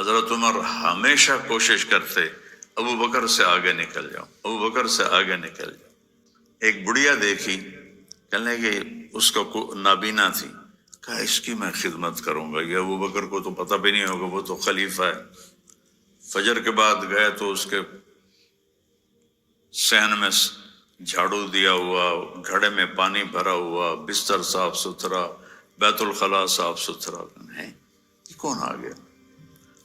حضرت عمر ہمیشہ کوشش کرتے ابو بکر سے آگے نکل جاؤ، ابو بکر سے آگے نکل جاؤ۔ ایک بڑھیا دیکھی، کہنے کہ اس کا نابینا تھی، کہا اس کی میں خدمت کروں گا، یہ ابو بکر کو تو پتہ بھی نہیں ہوگا، وہ تو خلیفہ ہے۔ فجر کے بعد گئے تو اس کے صحن میں جھاڑو دیا ہوا، گھڑے میں پانی بھرا ہوا، بستر صاف ستھرا، بیت الخلاء صاف ستھرا ہے، یہ کون آ گیا؟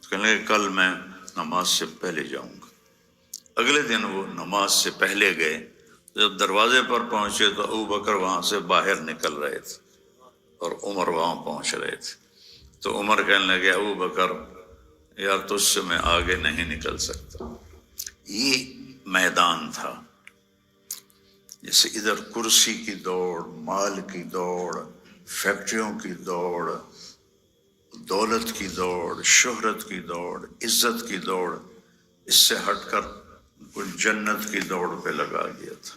کہنے لگے کل میں نماز سے پہلے جاؤں گا۔ اگلے دن وہ نماز سے پہلے گئے، جب دروازے پر پہنچے تو ابو بکر وہاں سے باہر نکل رہے تھے اور عمر وہاں پہنچ رہے تھے۔ تو عمر کہنے لگے ابو بکر یار تجھ سے میں آگے نہیں نکل سکتا۔ یہ میدان تھا، جیسے ادھر کرسی کی دوڑ، مال کی دوڑ، فیکٹریوں کی دوڑ، دولت کی دوڑ، شہرت کی دوڑ، عزت کی دوڑ، اس سے ہٹ کر کچھ جنت کی دوڑ پہ لگا گیا تھا۔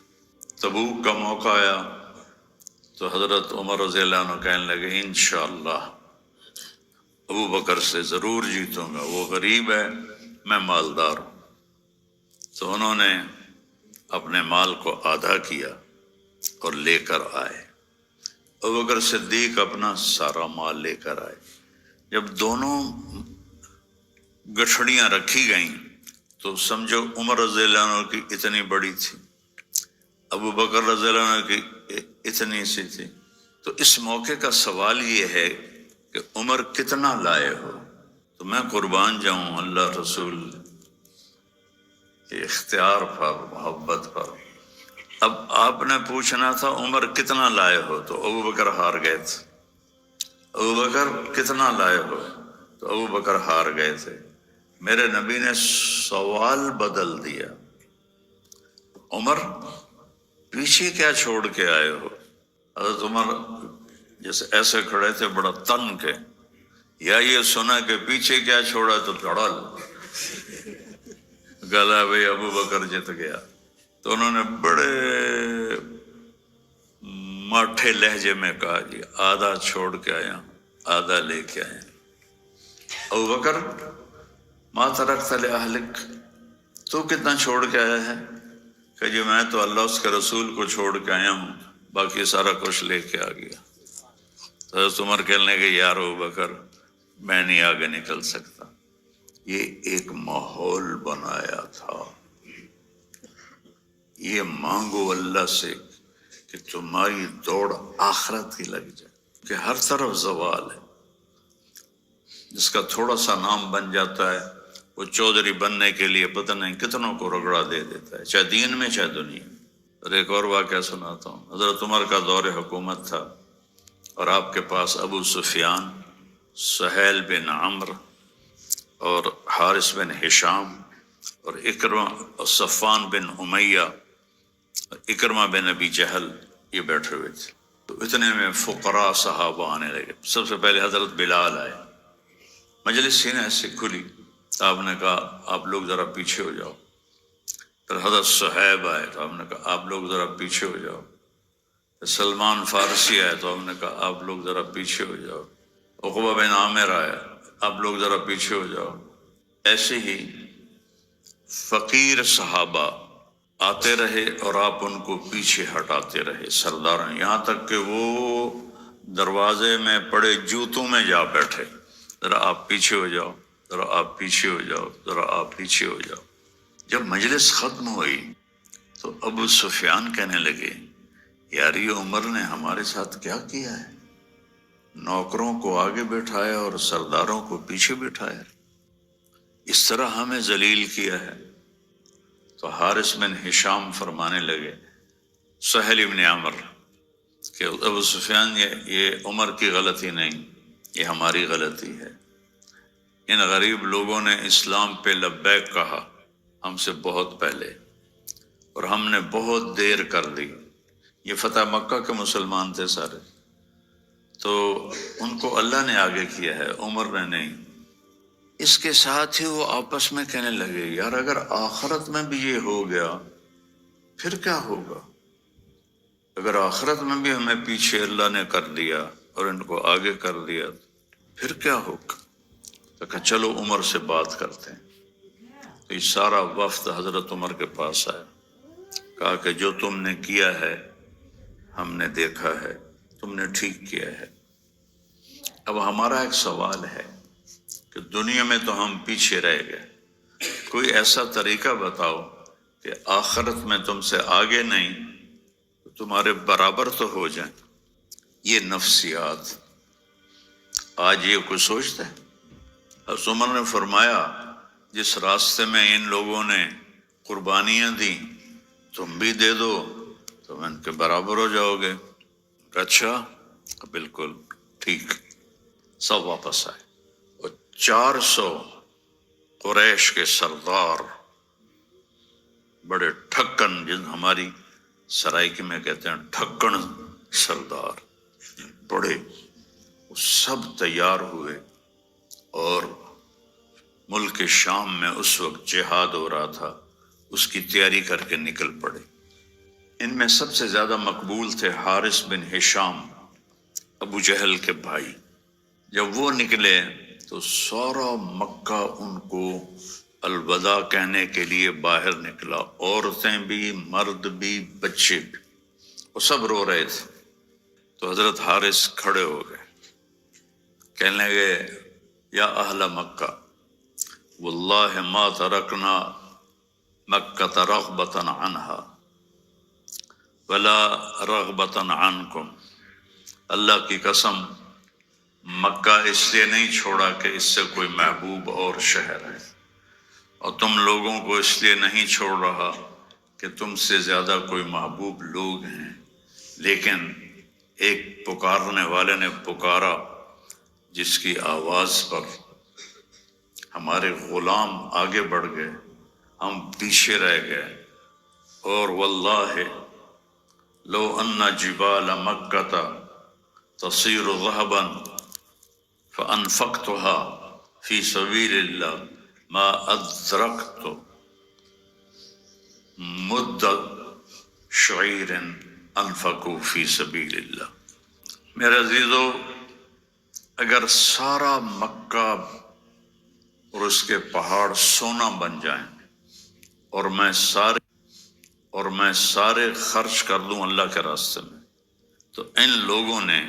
تبوک کا موقع آیا تو حضرت عمر رضی اللہ عنہ کہنے لگے انشاءاللہ ابو بکر سے ضرور جیتوں گا، وہ غریب ہے میں مالدار ہوں۔ تو انہوں نے اپنے مال کو آدھا کیا اور لے کر آئے۔ ابو بکر صدیق اپنا سارا مال لے کر آئے۔ جب دونوں گٹھڑیاں رکھی گئیں تو سمجھو عمر رضی اللہ عنہ کی اتنی بڑی تھی، ابو بکر رضی اللہ عنہ کی اتنی سی تھی۔ تو اس موقع کا سوال یہ ہے کہ عمر کتنا لائے ہو؟ تو میں قربان جاؤں اللہ رسول کے اختیار پر، محبت پر۔ اب آپ نے پوچھنا تھا عمر کتنا لائے ہو، تو ابو بکر ہار گئے تھے۔ ابو بکر کتنا لائے ہو، تو ابو بکر ہار گئے تھے۔ میرے نبی نے سوال بدل دیا، عمر پیچھے کیا چھوڑ کے آئے ہو؟ حضرت عمر جیسے ایسے کھڑے تھے بڑا تن کے، یا یہ سنا کہ پیچھے کیا چھوڑا تو دھڑل گلا بھئی ابو بکر جیت گیا۔ تو انہوں نے بڑے ماٹھے لہجے میں کہا جی آدھا چھوڑ کے آیا ہوں، آدھا لے کے آیا۔ ابو بکر ما ترکت لأہلک، تو کتنا چھوڑ کے آیا ہے؟ کہ جی میں تو اللہ اس کے رسول کو چھوڑ کے آیا ہوں، باقی سارا کچھ لے کے آ گیا۔ تو حضرت عمر کہنے لگے یار ابو بکر میں نہیں آگے نکل سکتا۔ یہ ایک ماحول بنایا تھا، یہ مانگو اللہ سے کہ تمہاری دوڑ آخرت کی لگ جائے، کہ ہر طرف زوال ہے۔ جس کا تھوڑا سا نام بن جاتا ہے وہ چودھری بننے کے لیے پتہ نہیں کتنوں کو رگڑا دے دیتا ہے، چاہے دین میں چاہے دنیا میں۔ اور ایک اور واقعہ سناتا ہوں۔ حضرت عمر کا دور حکومت تھا اور آپ کے پاس ابو سفیان، سہیل بن عمرو اور حارث بن ہشام اور اکرمہ اور صفان بن امیہ اور اکرمہ بن ابی جہل یہ بیٹھے ہوئے تھے۔ تو اتنے میں فقراء صحابہ آنے لگے۔ سب سے پہلے حضرت بلال آئے، مجلس سینے سے کھلی، آپ نے کہا آپ لوگ ذرا پیچھے ہو جاؤ۔ پھر حضرت صہیب آئے تو آپ نے کہا آپ لوگ ذرا پیچھے ہو جاؤ۔ پھر سلمان فارسی آئے تو آپ نے کہا آپ لوگ ذرا پیچھے ہو جاؤ۔ عقبہ بن عامر آئے، آپ لوگ ذرا پیچھے ہو جاؤ۔ ایسے ہی فقیر صحابہ آتے رہے اور آپ ان کو پیچھے ہٹاتے رہے سرداروں، یہاں تک کہ وہ دروازے میں پڑے جوتوں میں جا بیٹھے، ذرا آپ پیچھے ہو جاؤ، ذرا آپ پیچھے ہو جاؤ، ذرا آپ پیچھے ہو جاؤ۔ جب مجلس ختم ہوئی تو ابو سفیان کہنے لگے یار یہ عمر نے ہمارے ساتھ کیا کیا ہے، نوکروں کو آگے بٹھایا اور سرداروں کو پیچھے بٹھایا، اس طرح ہمیں ذلیل کیا ہے۔ تو حارث بن ہشام فرمانے لگے سہیل بن عمرو کہ ابو سفیان یہ عمر کی غلطی نہیں، یہ ہماری غلطی ہے۔ ان غریب لوگوں نے اسلام پہ لبیک کہا ہم سے بہت پہلے اور ہم نے بہت دیر کر دی۔ یہ فتح مکہ کے مسلمان تھے سارے، تو ان کو اللہ نے آگے کیا ہے، عمر نے نہیں۔ اس کے ساتھ ہی وہ آپس میں کہنے لگے یار اگر آخرت میں بھی یہ ہو گیا پھر کیا ہوگا؟ اگر آخرت میں بھی ہمیں پیچھے اللہ نے کر دیا اور ان کو آگے کر دیا پھر کیا ہوگا؟ تو کہا چلو عمر سے بات کرتے ہیں۔ تو یہ سارا وفد حضرت عمر کے پاس آیا، کہا کہ جو تم نے کیا ہے ہم نے دیکھا ہے، تم نے ٹھیک کیا ہے۔ اب ہمارا ایک سوال ہے کہ دنیا میں تو ہم پیچھے رہ گئے، کوئی ایسا طریقہ بتاؤ کہ آخرت میں تم سے آگے نہیں تو تمہارے برابر تو ہو جائیں۔ یہ نفسیات آج یہ کوئی سوچتا ہے؟ حضرت عمر نے فرمایا جس راستے میں ان لوگوں نے قربانیاں دیں تم بھی دے دو تم ان کے برابر ہو جاؤ گے۔ اچھا بالکل ٹھیک۔ سب واپس آئے اور 400 قریش کے سردار، بڑے ٹھکن، جن ہماری سرائکی میں کہتے ہیں ٹھکن سردار، بڑے، وہ سب تیار ہوئے اور ملک شام میں اس وقت جہاد ہو رہا تھا، اس کی تیاری کر کے نکل پڑے۔ ان میں سب سے زیادہ مقبول تھے حارث بن ہشام، ابو جہل کے بھائی۔ جب وہ نکلے تو سارا مکہ ان کو الوداع کہنے کے لیے باہر نکلا، عورتیں بھی، مرد بھی، بچے بھی، وہ سب رو رہے تھے۔ تو حضرت حارث کھڑے ہو گئے، کہنے لگے یا اہل مکہ واللہ ما ترکنا مکہ رغبۃ عنہا ولا رغبۃ عنکم، اللہ کی قسم مکہ اس لیے نہیں چھوڑا کہ اس سے کوئی محبوب اور شہر ہے، اور تم لوگوں کو اس لیے نہیں چھوڑ رہا کہ تم سے زیادہ کوئی محبوب لوگ ہیں، لیکن ایک پکارنے والے نے پکارا جس کی آواز پر ہمارے غلام آگے بڑھ گئے، ہم پیچھے رہ گئے۔ اور واللہ لو ان جبال مکہ تصیر ذهبا فانفقتها فی سبیل اللہ ما ادرکت مد شعیر انفقوا فی سبیل اللہ۔ میرے عزیزو، اگر سارا مکہ اور اس کے پہاڑ سونا بن جائیں اور میں سارے خرچ کر دوں اللہ کے راستے میں، تو ان لوگوں نے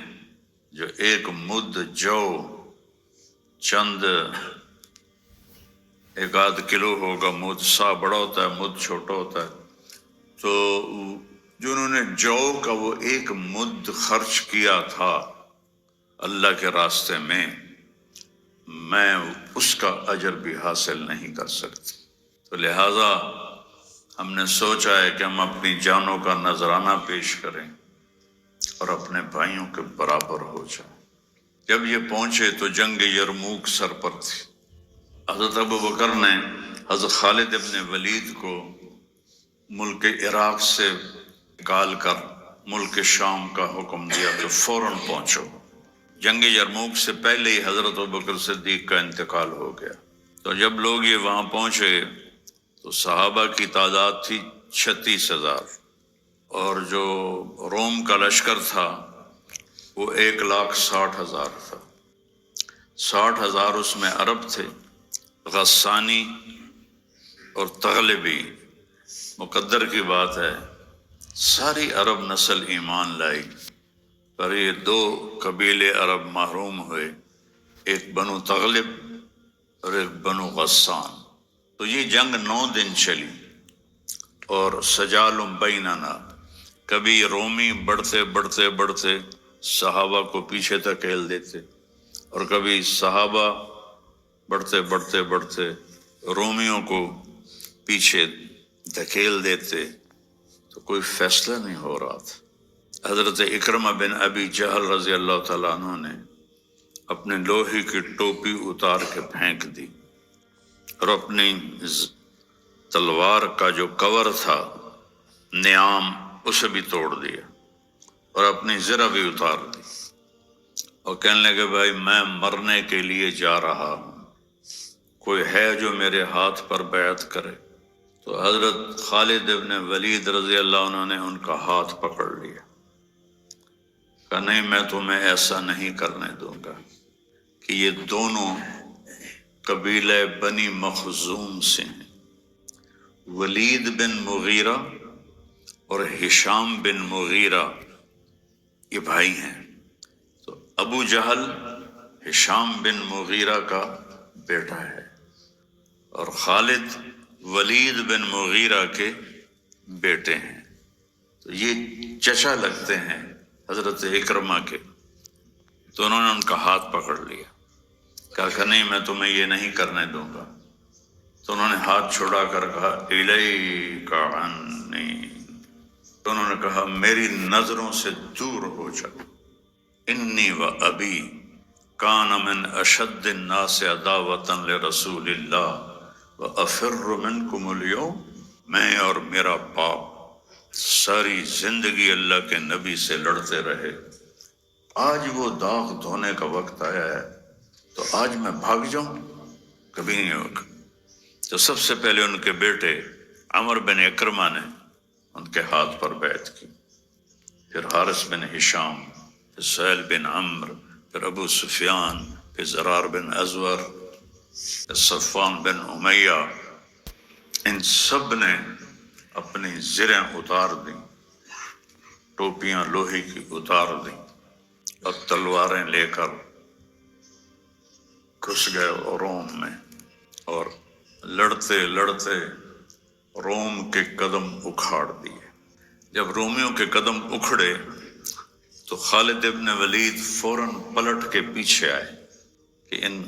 جو ایک مد جو چند ایک آدھ کلو ہوگا، مد سا بڑا ہوتا ہے، مد چھوٹا ہوتا ہے، تو جو انہوں نے جو کا وہ ایک مد خرچ کیا تھا اللہ کے راستے میں اس کا اجر بھی حاصل نہیں کر سکتی۔ تو لہٰذا ہم نے سوچا ہے کہ ہم اپنی جانوں کا نذرانہ پیش کریں اور اپنے بھائیوں کے برابر ہو جائیں۔ جب یہ پہنچے تو جنگ یرموک سر پر تھی۔ حضرت ابوبکر نے حضرت خالد ابن ولید کو ملک عراق سے نکال کر ملک شام کا حکم دیا کہ فوراً پہنچو۔ جنگ یرموک سے پہلے ہی حضرت ابوبکر صدیق کا انتقال ہو گیا۔ تو جب لوگ یہ وہاں پہنچے تو صحابہ کی تعداد تھی 36,000، اور جو روم کا لشکر تھا وہ 1,60,000 تھا۔ 60,000 اس میں عرب تھے، غسانی اور تغلبی۔ مقدر کی بات ہے ساری عرب نسل ایمان لائی، پر یہ 2 قبیلے عرب محروم ہوئے، ایک بنو تغلب اور ایک بنو غسان۔ تو یہ جنگ 9 دن چلی، اور سجال بیننا، کبھی رومی بڑھتے بڑھتے بڑھتے صحابہ کو پیچھے دھکیل دیتے، اور کبھی صحابہ بڑھتے بڑھتے بڑھتے رومیوں کو پیچھے دھکیل دیتے، تو کوئی فیصلہ نہیں ہو رہا تھا۔ حضرت اکرمہ بن ابی جہل رضی اللہ تعالیٰ عنہ نے اپنے لوہے کی ٹوپی اتار کے پھینک دی، اور اپنی تلوار کا جو کور تھا نیام اسے بھی توڑ دیا، اور اپنی زرہ بھی اتار دی، اور کہنے لگے بھائی میں مرنے کے لیے جا رہا ہوں، کوئی ہے جو میرے ہاتھ پر بیعت کرے؟ تو حضرت خالد ابن ولید رضی اللہ عنہ نے ان کا ہاتھ پکڑ لیا، کہا نہیں، میں تمہیں ایسا نہیں کرنے دوں گا کہ یہ دونوں قبیلہ بنی مخزوم سے ہیں۔ ولید بن مغیرہ اور ہشام بن مغیرہ یہ بھائی ہیں۔ تو ابو جہل ہشام بن مغیرہ کا بیٹا ہے، اور خالد ولید بن مغیرہ کے بیٹے ہیں۔ تو یہ چچا لگتے ہیں حضرت اکرمہ کے۔ تو انہوں نے ان کا ہاتھ پکڑ لیا، کہا کہ نہیں، میں تمہیں یہ نہیں کرنے دوں گا۔ تو انہوں نے ہاتھ چھڑا کر کہا الیک عنی، تو انہوں نے کہا میری نظروں سے دور ہو جاؤ۔ انی و ابی کان من اشد الناس عداوۃ لرسول اللہ و افر منکم اليوم، میں اور میرا باپ ساری زندگی اللہ کے نبی سے لڑتے رہے، آج وہ داغ دھونے کا وقت آیا ہے تو آج میں بھاگ جاؤں؟ کبھی نہیں ہوگا۔ تو سب سے پہلے ان کے بیٹے عمر بن اکرمہ نے ان کے ہاتھ پر بیعت کی، پھر حارث بن ہشام، پھر سہیل بن عمرو، پھر ابو سفیان، پھر زرار بن ازور، پھر صفوان بن امیہ۔ ان سب نے اپنی زریں اتار دیں، ٹوپیاں لوہے کی اتار دیں، اور تلواریں لے کر گھس گئے روم میں، اور لڑتے لڑتے روم کے قدم اکھاڑ دیے۔ جب رومیوں کے قدم اکھڑے تو خالد ابن ولید فوراً پلٹ کے پیچھے آئے کہ ان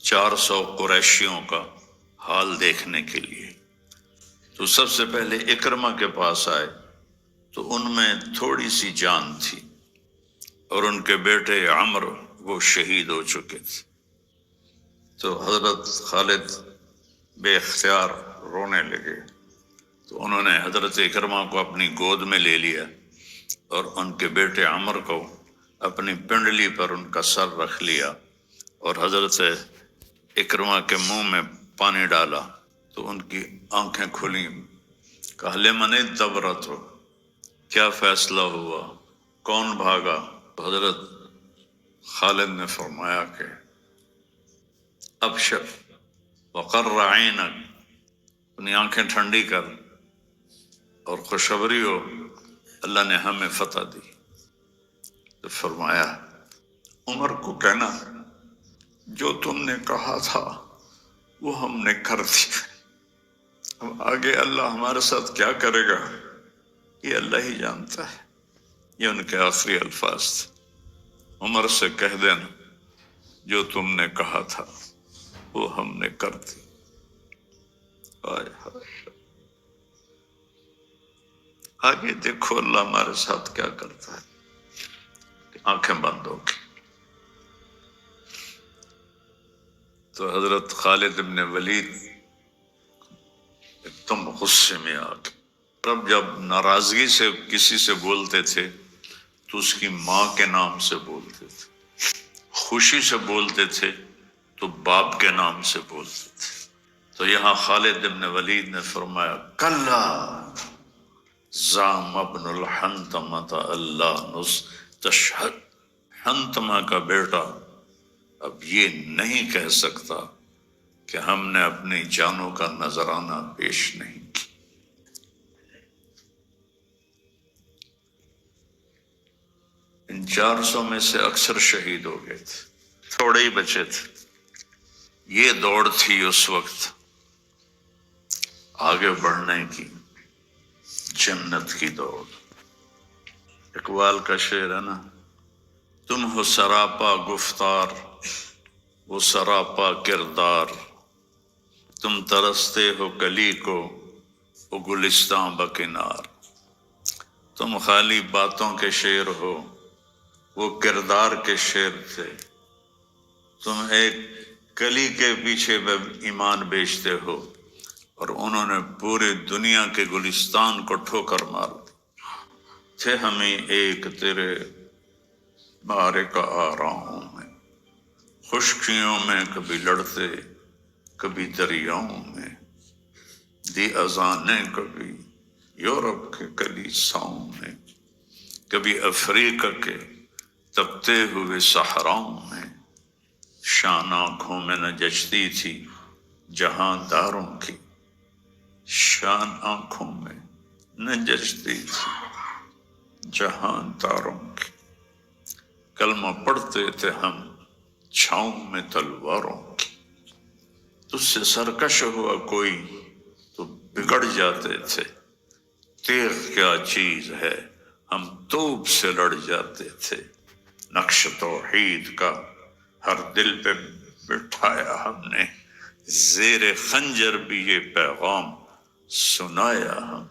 400 قریشیوں کا حال دیکھنے کے لیے۔ تو سب سے پہلے اکرمہ کے پاس آئے تو ان میں تھوڑی سی جان تھی، اور ان کے بیٹے عمرو وہ شہید ہو چکے تھے۔ تو حضرت خالد بے اختیار رونے لگے، تو انہوں نے حضرت اکرمہ کو اپنی گود میں لے لیا، اور ان کے بیٹے عمر کو اپنی پنڈلی پر ان کا سر رکھ لیا، اور حضرت اکرمہ کے منہ میں پانی ڈالا تو ان کی آنکھیں کھلیں۔ کہا لمن الدبرۃ، کیا فیصلہ ہوا، کون بھاگا؟ تو حضرت خالد نے فرمایا کہ ابشر وقر عینک، اپنی آنکھیں ٹھنڈی کر اور خوشخبری ہو، اللہ نے ہمیں فتح دی۔ تو فرمایا عمر کو کہنا جو تم نے کہا تھا وہ ہم نے کر دیا، اب آگے اللہ ہمارے ساتھ کیا کرے گا یہ اللہ ہی جانتا ہے۔ یہ ان کے آخری الفاظ تھے، عمر سے کہہ دینا جو تم نے کہا تھا وہ ہم نے کر دی۔ ہائے ہائے، آگے دیکھو اللہ ہمارے ساتھ کیا کرتا ہے۔ آنکھیں بند ہو گئی تو حضرت خالد بن ولید ایک دم غصے میں آ گئے۔ اب جب ناراضگی سے کسی سے بولتے تھے تو اس کی ماں کے نام سے بولتے تھے، خوشی سے بولتے تھے تو باپ کے نام سے بولتے تھے۔ تو یہاں خالد بن ولید نے فرمایا کلا زعم ابن الحنتمۃ اللہ نستشہد، حنتمہ کا بیٹا اب یہ نہیں کہہ سکتا کہ ہم نے اپنی جانوں کا نذرانہ پیش نہیں کیا۔ ان 400 میں سے اکثر شہید ہو گئے تھے، تھوڑے ہی بچے تھے۔ یہ دوڑ تھی اس وقت آگے بڑھنے کی، جنت کی دوڑ۔ اقبال کا شعر ہے نا، تم ہو سراپا گفتار وہ سراپا کردار، تم ترستے ہو کلی کو وہ گلستاں بکنار، تم خالی باتوں کے شعر ہو وہ کردار کے شعر تھے، تم ایک کلی کے پیچھے ایمان بیچتے ہو اور انہوں نے پوری دنیا کے گلستان کو ٹھوکر مار دی۔ تھے ہمیں ایک تیرے بارے کا آراؤں میں، خشکیوں میں کبھی لڑتے کبھی دریاؤں میں، دی اذانیں کبھی یورپ کے کلیساؤں میں، کبھی افریقہ کے تپتے ہوئے صحراؤں میں، شان آنکھوں میں نہ جچتی تھی جہاں داروں کی، شان آنکھوں میں نہ جچتی تھی جہاں داروں کی، کلمہ پڑھتے تھے ہم چھاؤں میں تلواروں کی، تجھ سے سرکش ہوا کوئی تو بگڑ جاتے تھے، تیغ کیا چیز ہے ہم توپ سے لڑ جاتے تھے، نقش توحید کا ہر دل پہ بٹھایا ہم نے، زیر خنجر بھی یہ پیغام سنایا ہم